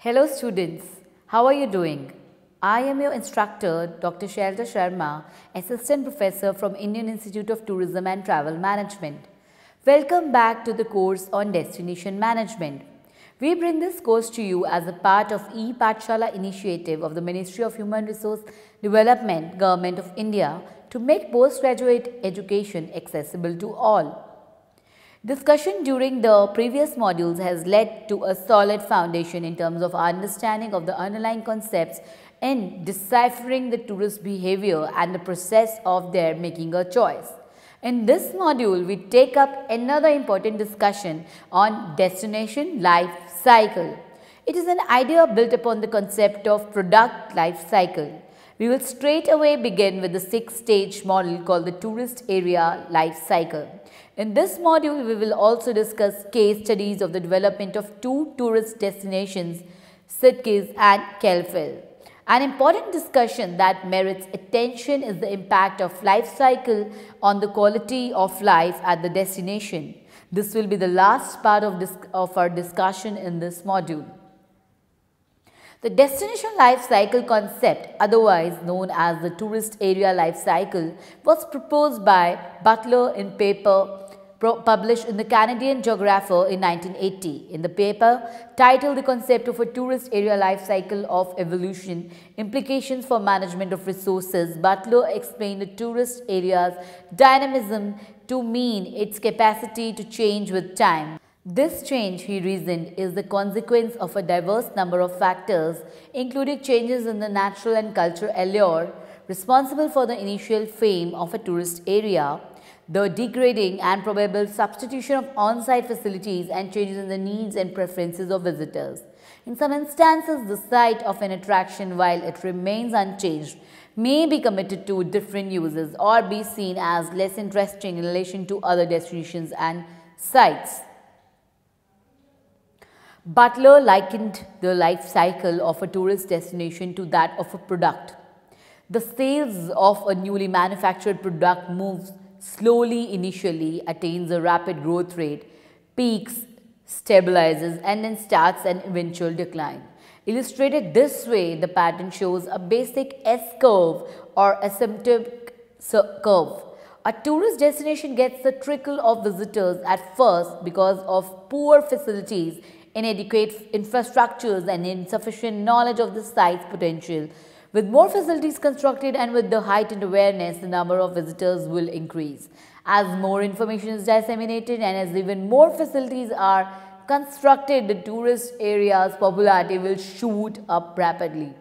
Hello students, how are you doing? I am your instructor Dr. Shailja Sharma, Assistant Professor from Indian Institute of Tourism and Travel Management. Welcome back to the course on Destination Management. We bring this course to you as a part of E-Pathshala initiative of the Ministry of Human Resource Development, Government of India to make postgraduate education accessible to all. Discussion during the previous modules has led to a solid foundation in terms of understanding of the underlying concepts in deciphering the tourist behavior and the process of their making a choice. In this module, we take up another important discussion on destination life cycle. It is an idea built upon the concept of product life cycle. We will straight away begin with the 6-stage model called the tourist area life cycle. In this module, we will also discuss case studies of the development of two tourist destinations, Sitges and Kelfel. An important discussion that merits attention is the impact of life cycle on the quality of life at the destination. This will be the last part of our discussion in this module. The destination life cycle concept, otherwise known as the tourist area life cycle, was proposed by Butler in paper published in the Canadian Geographer in 1980. In the paper, titled The Concept of a Tourist Area Life Cycle of Evolution, Implications for Management of Resources, Butler explained the tourist area's dynamism to mean its capacity to change with time. This change, he reasoned, is the consequence of a diverse number of factors, including changes in the natural and cultural allure responsible for the initial fame of a tourist area, the degrading and probable substitution of on-site facilities, and changes in the needs and preferences of visitors. In some instances, the site of an attraction, while it remains unchanged, may be committed to different uses or be seen as less interesting in relation to other destinations and sites. Butler likened the life cycle of a tourist destination to that of a product. The sales of a newly manufactured product moves slowly initially, attains a rapid growth rate, peaks, stabilizes, and then starts an eventual decline. Illustrated this way, the pattern shows a basic S-curve or asymptotic curve. A tourist destination gets a trickle of visitors at first because of poor facilities, inadequate infrastructures, and insufficient knowledge of the site's potential. With more facilities constructed and with the heightened awareness, the number of visitors will increase. As more information is disseminated and as even more facilities are constructed, the tourist area's popularity will shoot up rapidly.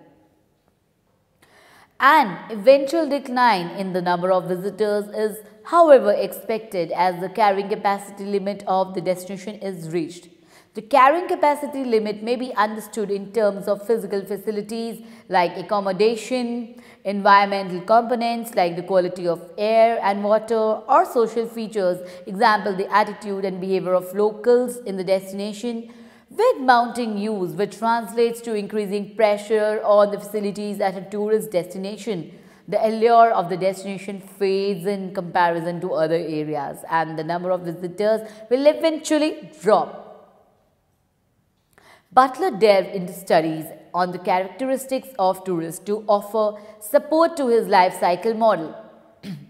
An eventual decline in the number of visitors is, however, expected as the carrying capacity limit of the destination is reached. The carrying capacity limit may be understood in terms of physical facilities like accommodation, environmental components like the quality of air and water, or social features, example the attitude and behavior of locals in the destination, with mounting use which translates to increasing pressure on the facilities at a tourist destination. The allure of the destination fades in comparison to other areas and the number of visitors will eventually drop. Butler delved into studies on the characteristics of tourists to offer support to his life cycle model.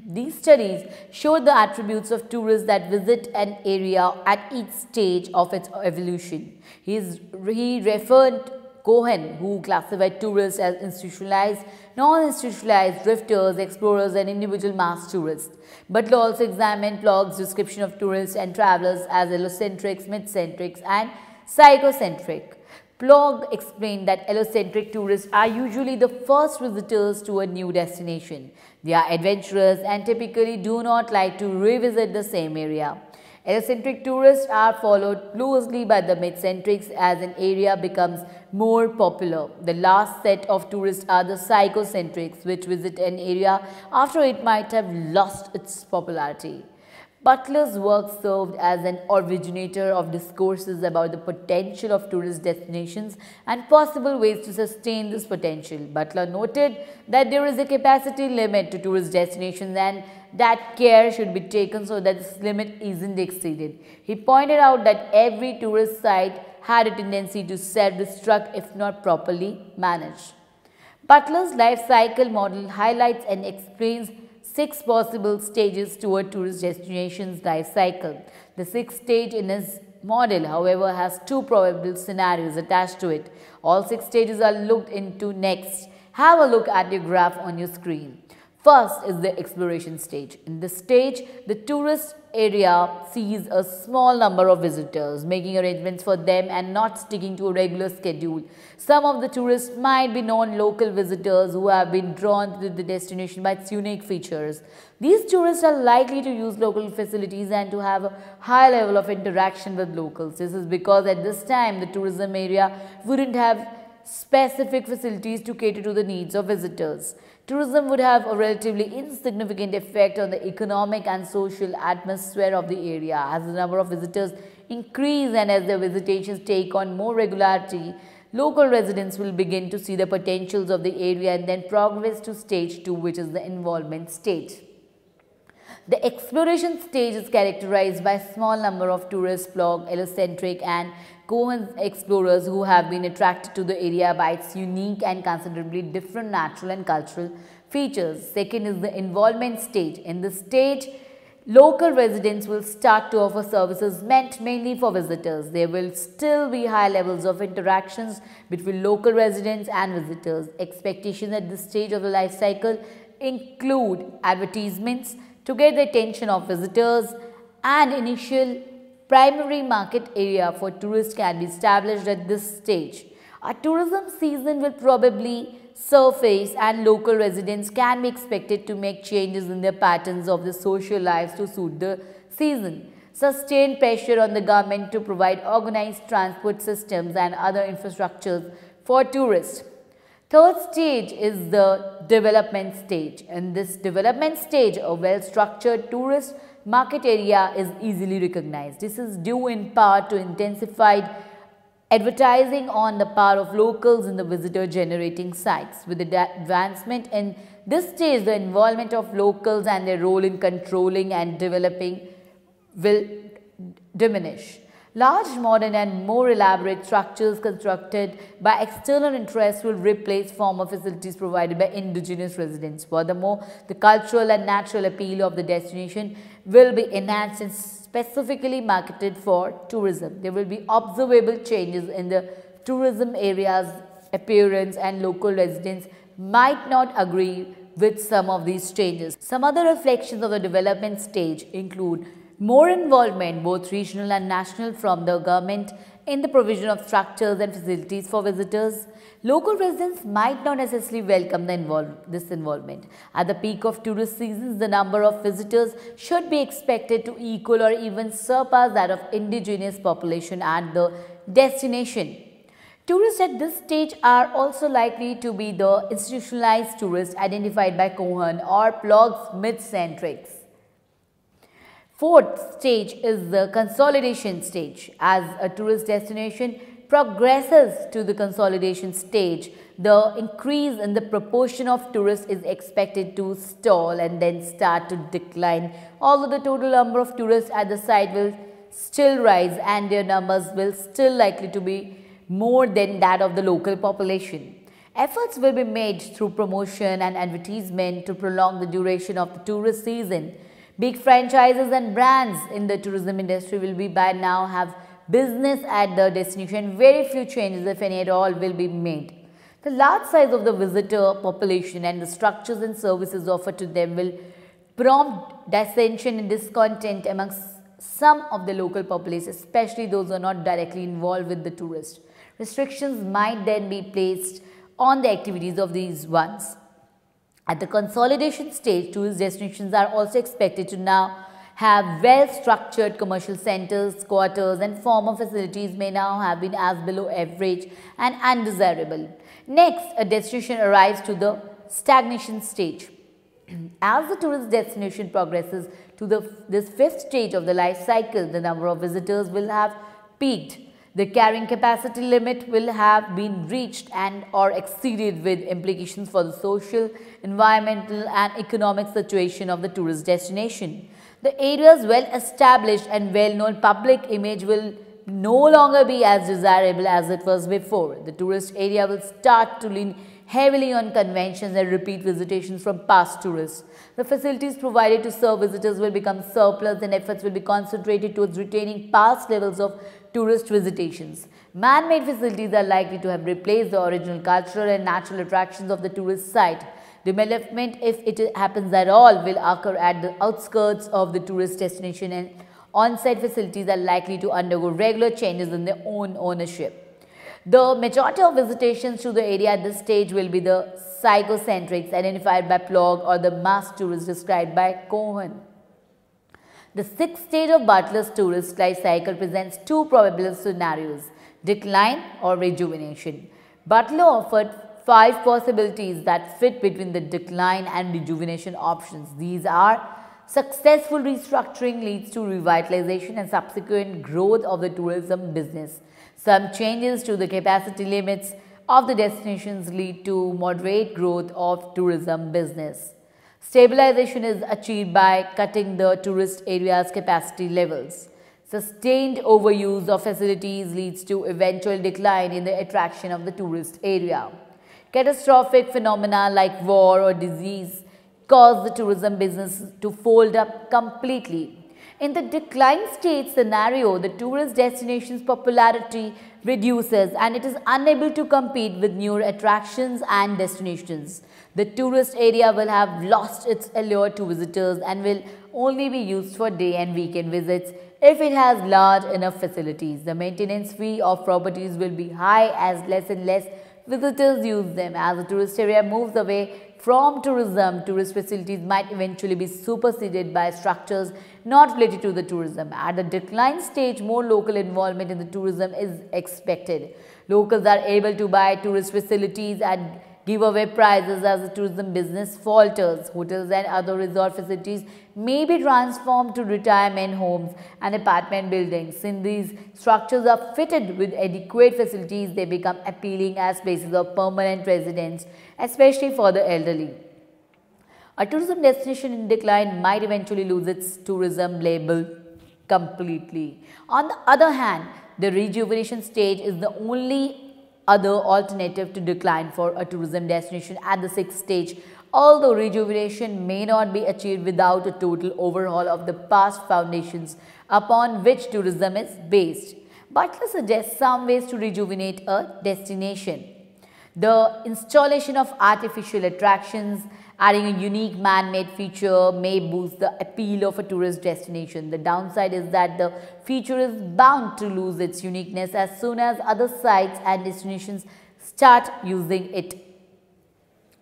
These studies showed the attributes of tourists that visit an area at each stage of its evolution. He referred Cohen, who classified tourists as institutionalized, non-institutionalized, drifters, explorers, and individual mass tourists. Butler also examined Plogg's description of tourists and travelers as allocentrics, mid-centrics, and psychocentric. Plogg explained that allocentric tourists are usually the first visitors to a new destination. They are adventurous and typically do not like to revisit the same area. Allocentric tourists are followed closely by the mid-centrics as an area becomes more popular. The last set of tourists are the psychocentrics, which visit an area after it might have lost its popularity. Butler's work served as an originator of discourses about the potential of tourist destinations and possible ways to sustain this potential. Butler noted that there is a capacity limit to tourist destinations and that care should be taken so that this limit isn't exceeded. He pointed out that every tourist site had a tendency to self-destruct if not properly managed. Butler's life cycle model highlights and explains 6 possible stages to a tourist destination's life cycle. The 6th stage in his model, however, has 2 probable scenarios attached to it. All 6 stages are looked into next. Have a look at your graph on your screen. First is the exploration stage. In this stage, the tourist area sees a small number of visitors, making arrangements for them and not sticking to a regular schedule. Some of the tourists might be non-local visitors who have been drawn to the destination by its unique features. These tourists are likely to use local facilities and to have a high level of interaction with locals. This is because at this time, the tourism area wouldn't have specific facilities to cater to the needs of visitors. Tourism would have a relatively insignificant effect on the economic and social atmosphere of the area. As the number of visitors increase and as their visitations take on more regularity, local residents will begin to see the potentials of the area and then progress to stage 2, which is the involvement stage. The exploration stage is characterized by a small number of tourist, blog, allocentric and Cohen explorers who have been attracted to the area by its unique and considerably different natural and cultural features. Second is the involvement stage. In this stage, local residents will start to offer services meant mainly for visitors. There will still be high levels of interactions between local residents and visitors. Expectations at this stage of the life cycle include advertisements to get the attention of visitors, and initial primary market area for tourists can be established at this stage. A tourism season will probably surface and local residents can be expected to make changes in their patterns of their social lives to suit the season. Sustained pressure on the government to provide organized transport systems and other infrastructures for tourists. Third stage is the development stage. In this development stage, a well-structured tourist market area is easily recognized. This is due in part to intensified advertising on the part of locals in the visitor generating sites. With the advancement in this stage, the involvement of locals and their role in controlling and developing will diminish. Large, modern and more elaborate structures constructed by external interests will replace former facilities provided by indigenous residents. Furthermore, the cultural and natural appeal of the destination will be enhanced and specifically marketed for tourism. There will be observable changes in the tourism area's appearance and local residents might not agree with some of these changes. Some other reflections of the development stage include more involvement, both regional and national, from the government in the provision of structures and facilities for visitors. Local residents might not necessarily welcome this involvement. At the peak of tourist seasons, the number of visitors should be expected to equal or even surpass that of indigenous population at the destination. Tourists at this stage are also likely to be the institutionalized tourists identified by Cohen or Plog's mid-centrics. Fourth stage is the consolidation stage. As a tourist destination progresses to the consolidation stage, the increase in the proportion of tourists is expected to stall and then start to decline, although the total number of tourists at the site will still rise and their numbers will still likely to be more than that of the local population. Efforts will be made through promotion and advertisement to prolong the duration of the tourist season. Big franchises and brands in the tourism industry will be by now have business at the destination. Very few changes, if any at all, will be made. The large size of the visitor population and the structures and services offered to them will prompt dissension and discontent amongst some of the local populace, especially those who are not directly involved with the tourists. Restrictions might then be placed on the activities of these ones. At the consolidation stage, tourist destinations are also expected to now have well-structured commercial centers, quarters and former facilities may now have been as below average and undesirable. Next, a destination arrives to the stagnation stage. As the tourist destination progresses to this fifth stage of the life cycle, the number of visitors will have peaked. The carrying capacity limit will have been reached and or exceeded, with implications for the social, environmental and economic situation of the tourist destination. The area's well-established and well-known public image will no longer be as desirable as it was before. The tourist area will start to lean heavily on conventions and repeat visitations from past tourists. The facilities provided to serve visitors will become surplus and efforts will be concentrated towards retaining past levels of tourist visitations. Man-made facilities are likely to have replaced the original cultural and natural attractions of the tourist site. Development, if it happens at all, will occur at the outskirts of the tourist destination, and on-site facilities are likely to undergo regular changes in their own ownership. The majority of visitations to the area at this stage will be the psychocentrics identified by Backlog or the mass tourists described by Cohen. The sixth stage of Butler's tourist life cycle presents two probable scenarios: decline or rejuvenation. Butler offered 5 possibilities that fit between the decline and rejuvenation options. These are: successful restructuring leads to revitalization and subsequent growth of the tourism business. Some changes to the capacity limits of the destinations lead to moderate growth of tourism business. Stabilization is achieved by cutting the tourist area's capacity levels. Sustained overuse of facilities leads to eventual decline in the attraction of the tourist area. Catastrophic phenomena like war or disease cause the tourism business to fold up completely. In the decline stage scenario, the tourist destination's popularity reduces and it is unable to compete with newer attractions and destinations. The tourist area will have lost its allure to visitors and will only be used for day and weekend visits if it has large enough facilities. The maintenance fee of properties will be high as less and less visitors use them. As the tourist area moves away from tourism, tourist facilities might eventually be superseded by structures not related to the tourism. At the decline stage, more local involvement in the tourism is expected. Locals are able to buy tourist facilities at giveaway prices as the tourism business falters. Hotels and other resort facilities may be transformed to retirement homes and apartment buildings. Since these structures are fitted with adequate facilities, they become appealing as places of permanent residence, especially for the elderly. A tourism destination in decline might eventually lose its tourism label completely. On the other hand, the rejuvenation stage is the only other alternative to decline for a tourism destination at the sixth stage, although rejuvenation may not be achieved without a total overhaul of the past foundations upon which tourism is based. Butler suggests some ways to rejuvenate a destination. The installation of artificial attractions, adding a unique man-made feature, may boost the appeal of a tourist destination. The downside is that the feature is bound to lose its uniqueness as soon as other sites and destinations start using it.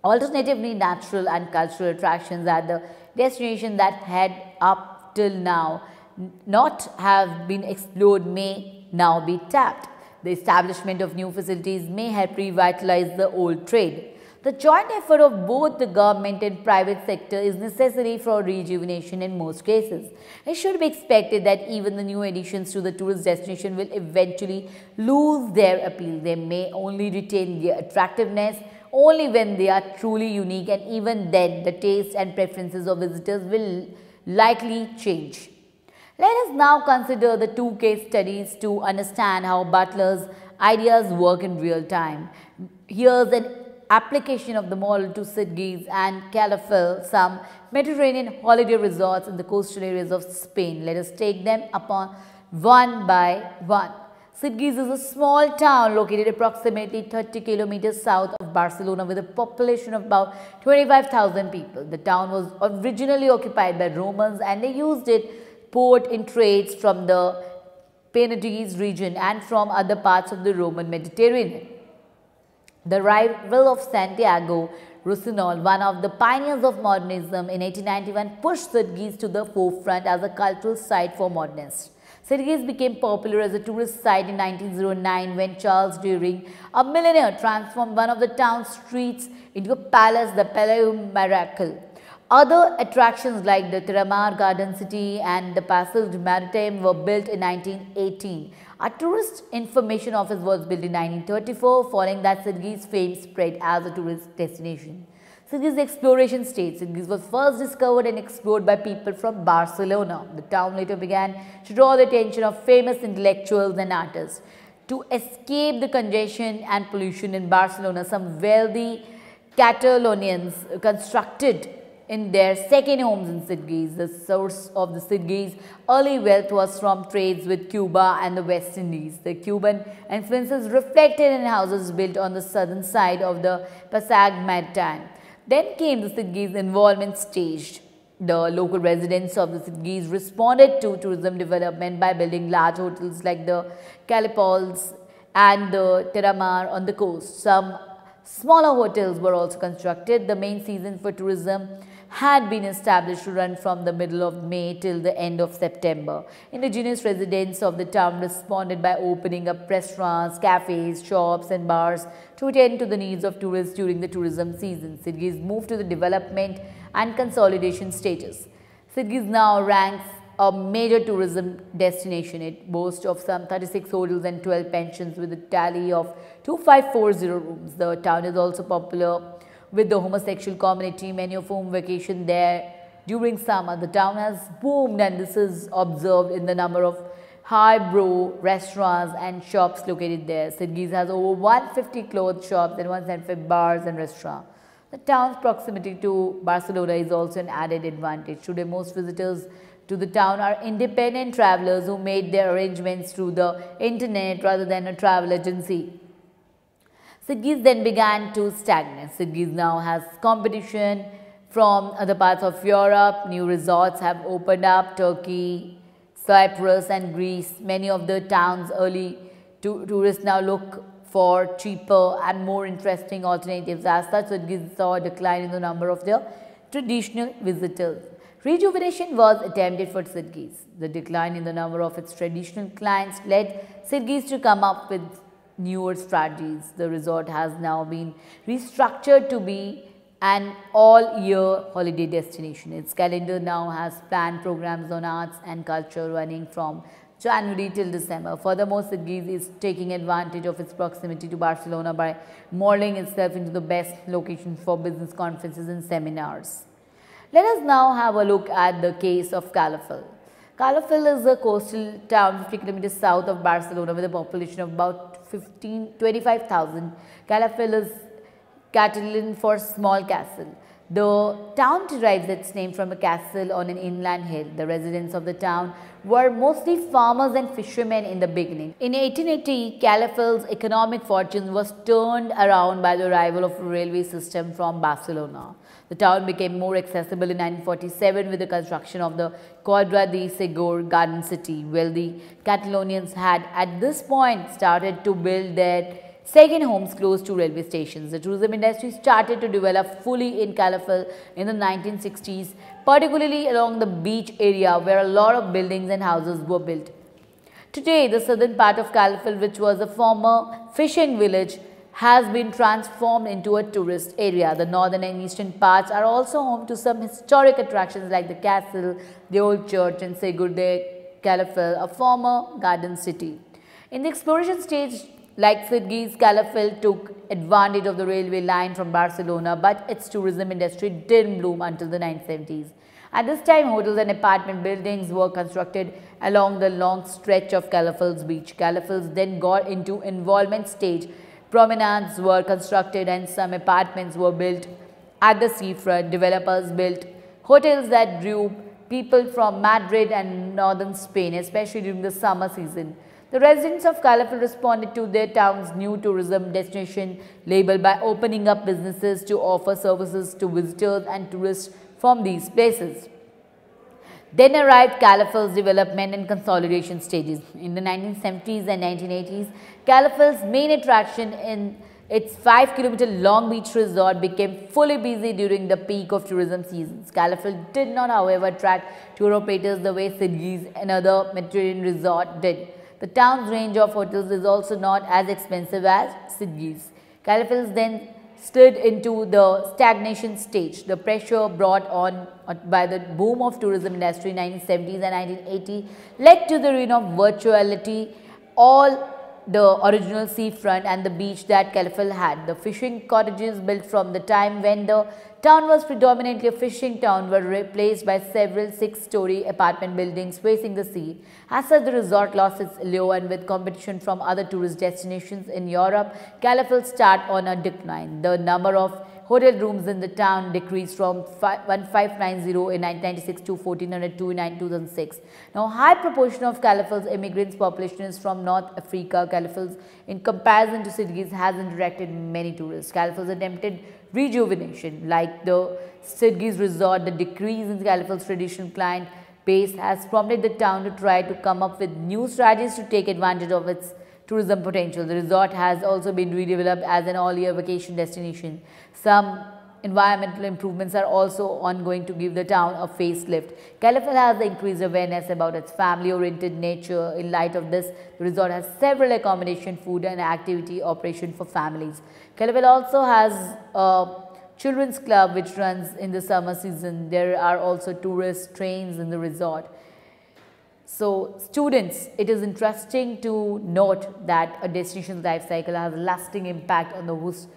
Alternatively, natural and cultural attractions at the destination that had up till now not have been explored may now be tapped. The establishment of new facilities may help revitalize the old trade. The joint effort of both the government and private sector is necessary for rejuvenation in most cases. It should be expected that even the new additions to the tourist destination will eventually lose their appeal. They may only retain their attractiveness only when they are truly unique, and even then the taste and preferences of visitors will likely change. Let us now consider the two case studies to understand how Butler's ideas work in real time. Here's an application of the model to Sitges and Calafell, some Mediterranean holiday resorts in the coastal areas of Spain. Let us take them upon one by one. Sitges is a small town located approximately 30 kilometers south of Barcelona with a population of about 25,000 people. The town was originally occupied by Romans and they used it port in trades from the Penedès region and from other parts of the Roman Mediterranean. The arrival of Santiago Rusiñol, one of the pioneers of modernism in 1891, pushed Sitges to the forefront as a cultural site for modernists. Sitges became popular as a tourist site in 1909 when Charles During, a millionaire, transformed one of the town's streets into a palace, the Palais Miracle. Other attractions like the Terramar Garden City and the Passage Maritime were built in 1918. A tourist information office was built in 1934, following that Sitges' fame spread as a tourist destination. Sydney's exploration stage. Sydney was first discovered and explored by people from Barcelona. The town later began to draw the attention of famous intellectuals and artists. To escape the congestion and pollution in Barcelona, some wealthy Catalonians constructed in their second homes in Sydney. The source of the Sydney's early wealth was from trades with Cuba and the West Indies. The Cuban influences reflected in houses built on the southern side of the Passag Maritime. Then came the Sydney's involvement stage. The local residents of the Sydneys responded to tourism development by building large hotels like the Calipols and the Terramar on the coast. Some smaller hotels were also constructed. The main season for tourism had been established to run from the middle of May till the end of September. Indigenous residents of the town responded by opening up restaurants, cafes, shops and bars to attend to the needs of tourists during the tourism season. Sydney's moved to the development and consolidation stages. Sydney now ranks a major tourism destination. It boasts of some 36 hotels and 12 pensions with a tally of 2540 rooms. The town is also popular with the homosexual community, many of whom vacation there during summer. The town has boomed, and this is observed in the number of highbrow restaurants and shops located there. Sydney has over 150 clothes shops and 175 bars and restaurants. The town's proximity to Barcelona is also an added advantage. Today, most visitors to the town are independent travelers who made their arrangements through the internet rather than a travel agency. Sydney then began to stagnate. Sydney now has competition from other parts of Europe. New resorts have opened up, Turkey, Cyprus and Greece. Many of the town's early tourists now look for cheaper and more interesting alternatives. As such, Sydney saw a decline in the number of their traditional visitors. Rejuvenation was attempted for Sydney. The decline in the number of its traditional clients led Sydney to come up with newer strategies. The resort has now been restructured to be an all-year holiday destination. Its calendar now has planned programs on arts and culture running from January till December. Furthermore, Sydney is taking advantage of its proximity to Barcelona by molding itself into the best location for business conferences and seminars. Let us now have a look at the case of Calafell. Calafell is a coastal town 50 kilometers south of Barcelona with a population of about 25,000. Calafell is Catalan for small castle. The town derives its name from a castle on an inland hill. The residents of the town were mostly farmers and fishermen in the beginning. In 1880, Calafell's economic fortune was turned around by the arrival of a railway system from Barcelona. The town became more accessible in 1947 with the construction of the Quadra de Segor Garden City. Wealthy Catalonians had at this point started to build their second homes close to railway stations. The tourism industry started to develop fully in Calafell in the 1960s, particularly along the beach area where a lot of buildings and houses were built. Today, the southern part of Calafell, which was a former fishing village, has been transformed into a tourist area. The northern and eastern parts are also home to some historic attractions like the castle, the old church and Segur de Calafell, a former garden city. In the exploration stage, like Sydney's, Calafell took advantage of the railway line from Barcelona, but its tourism industry didn't bloom until the 1970s. At this time, hotels and apartment buildings were constructed along the long stretch of Calafell's beach. Calafell then got into involvement stage. Promenades were constructed and some apartments were built at the seafront. Developers built hotels that drew people from Madrid and northern Spain, especially during the summer season. The residents of Calafell responded to their town's new tourism destination label by opening up businesses to offer services to visitors and tourists from these places. Then arrived Calafell's development and consolidation stages. In the 1970s and 1980s, Calafell's main attraction in its 5-kilometer long beach resort became fully busy during the peak of tourism seasons. Calafell did not, however, attract tour operators the way Sydney's another Mediterranean resort did. The town's range of hotels is also not as expensive as Sydney's. Calafell then slid into the stagnation stage. The pressure brought on by the boom of tourism industry in 1970s and 1980 led to the reign of virtuality. All the original seafront and the beach that Califell had. The fishing cottages built from the time when the town was predominantly a fishing town were replaced by several six-story apartment buildings facing the sea. As such, the resort lost its allure, and with competition from other tourist destinations in Europe, Califell started on a decline. The number of hotel rooms in the town decreased from 1590 in 1996 to 1402 in 2006. Now, high proportion of Califell's immigrants population is from North Africa. Califell, in comparison to Sydney's, has attracted many tourists. Califell's attempted rejuvenation, like the Sydney's resort, the decrease in Califell's traditional client base has prompted the town to try to come up with new strategies to take advantage of its tourism potential. The resort has also been redeveloped as an all-year vacation destination. Some environmental improvements are also ongoing to give the town a facelift. Califell has increased awareness about its family-oriented nature. In light of this, the resort has several accommodation, food and activity operations for families. Califell also has a children's club which runs in the summer season. There are also tourist trains in the resort. So, students, it is interesting to note that a destination's life cycle has a lasting impact on the host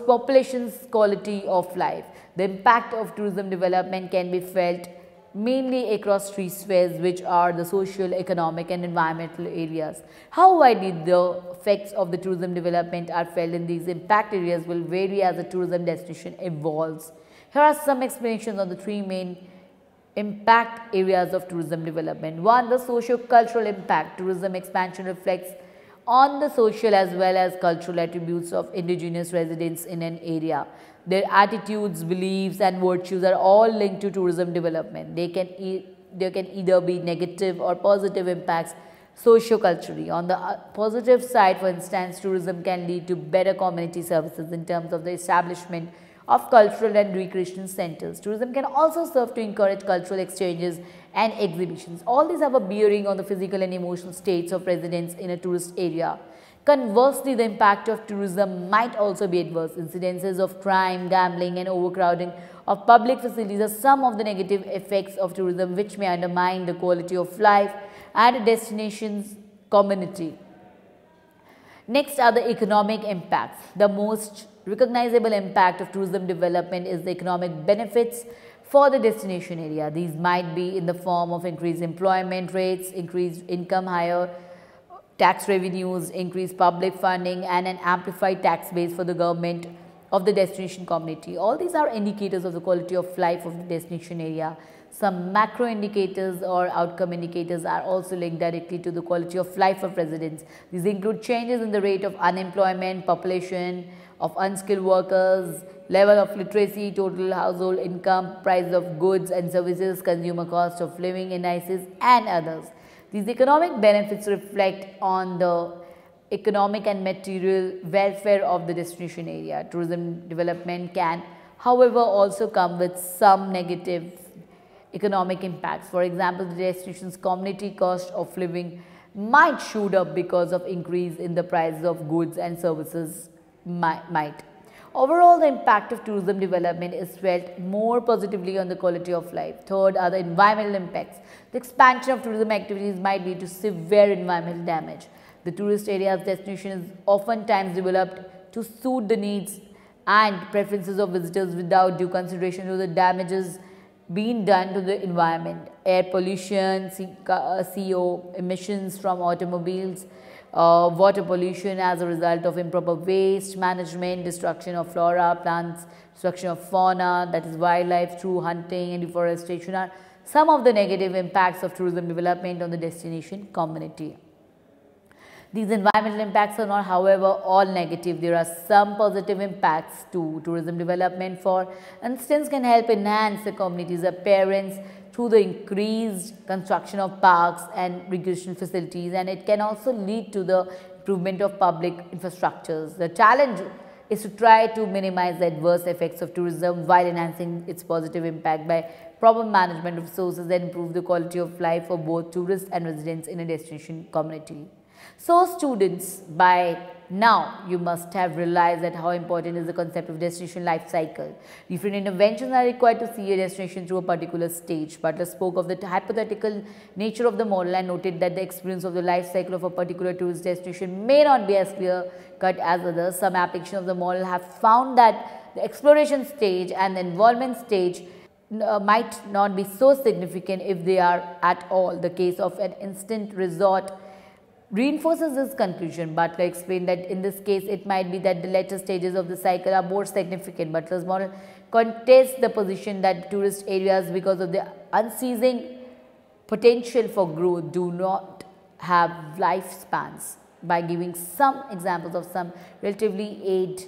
population's quality of life. The impact of tourism development can be felt mainly across three spheres, which are the social, economic and environmental areas. How widely the effects of the tourism development are felt in these impact areas will vary as the tourism destination evolves. Here are some explanations on the three main impact areas of tourism development. 1. The socio-cultural impact. Tourism expansion reflects on the social as well as cultural attributes of indigenous residents in an area. Their attitudes, beliefs and virtues are all linked to tourism development. There can either be negative or positive impacts socio-culturally. On the positive side, for instance, tourism can lead to better community services in terms of the establishment of cultural and recreational centers. Tourism can also serve to encourage cultural exchanges and exhibitions. All these have a bearing on the physical and emotional states of residents in a tourist area. Conversely, the impact of tourism might also be adverse. Incidences of crime, gambling and overcrowding of public facilities are some of the negative effects of tourism which may undermine the quality of life at a destination's community. Next are the economic impacts. The most recognizable impact of tourism development is the economic benefits for the destination area. These might be in the form of increased employment rates, increased income, higher tax revenues, increased public funding and an amplified tax base for the government of the destination community. All these are indicators of the quality of life of the destination area. Some macro indicators or outcome indicators are also linked directly to the quality of life of residents. These include changes in the rate of unemployment, population of unskilled workers, level of literacy, total household income, price of goods and services, consumer cost of living indices and others. These economic benefits reflect on the economic and material welfare of the destination area. Tourism development can, however, also come with some negative economic impacts. For example, the destination's community cost of living might shoot up because of increase in the prices of goods and services might. Overall, the impact of tourism development is felt more positively on the quality of life. Third are the environmental impacts. The expansion of tourism activities might lead to severe environmental damage. The tourist area's destination is oftentimes developed to suit the needs and preferences of visitors without due consideration to the damages being done to the environment. Air pollution, CO emissions from automobiles, water pollution as a result of improper waste management, destruction of flora, plants, destruction of fauna, that is wildlife through hunting and deforestation are some of the negative impacts of tourism development on the destination community. These environmental impacts are not, however, all negative. There are some positive impacts to tourism development. For instance, can help enhance the community's appearance through the increased construction of parks and recreational facilities, and it can also lead to the improvement of public infrastructures. The challenge is to try to minimize the adverse effects of tourism while enhancing its positive impact by proper management of resources and improve the quality of life for both tourists and residents in a destination community. So students, by now you must have realized that how important is the concept of destination life cycle. Different interventions are required to see a destination through a particular stage. Butler spoke of the hypothetical nature of the model and noted that the experience of the life cycle of a particular tourist destination may not be as clear cut as others. Some applications of the model have found that the exploration stage and the involvement stage might not be so significant if they are at all. The case of an instant resort reinforces this conclusion. Butler explained that in this case it might be that the later stages of the cycle are more significant. Butler's model contests the position that tourist areas, because of their unceasing potential for growth, do not have lifespans. By giving some examples of some relatively aged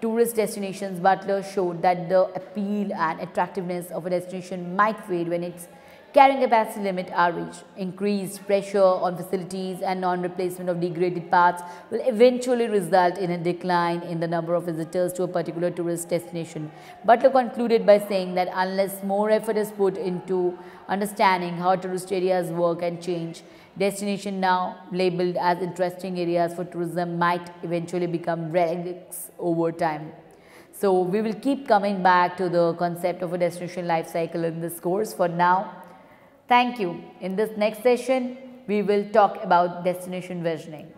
tourist destinations, Butler showed that the appeal and attractiveness of a destination might fade when its carrying capacity limit are reached. Increased pressure on facilities and non-replacement of degraded parts will eventually result in a decline in the number of visitors to a particular tourist destination. Butler concluded by saying that unless more effort is put into understanding how tourist areas work and change, destinations now labeled as interesting areas for tourism might eventually become relics over time. So we will keep coming back to the concept of a destination life cycle in this course. For now, thank you. In this next session, we will talk about destination visioning.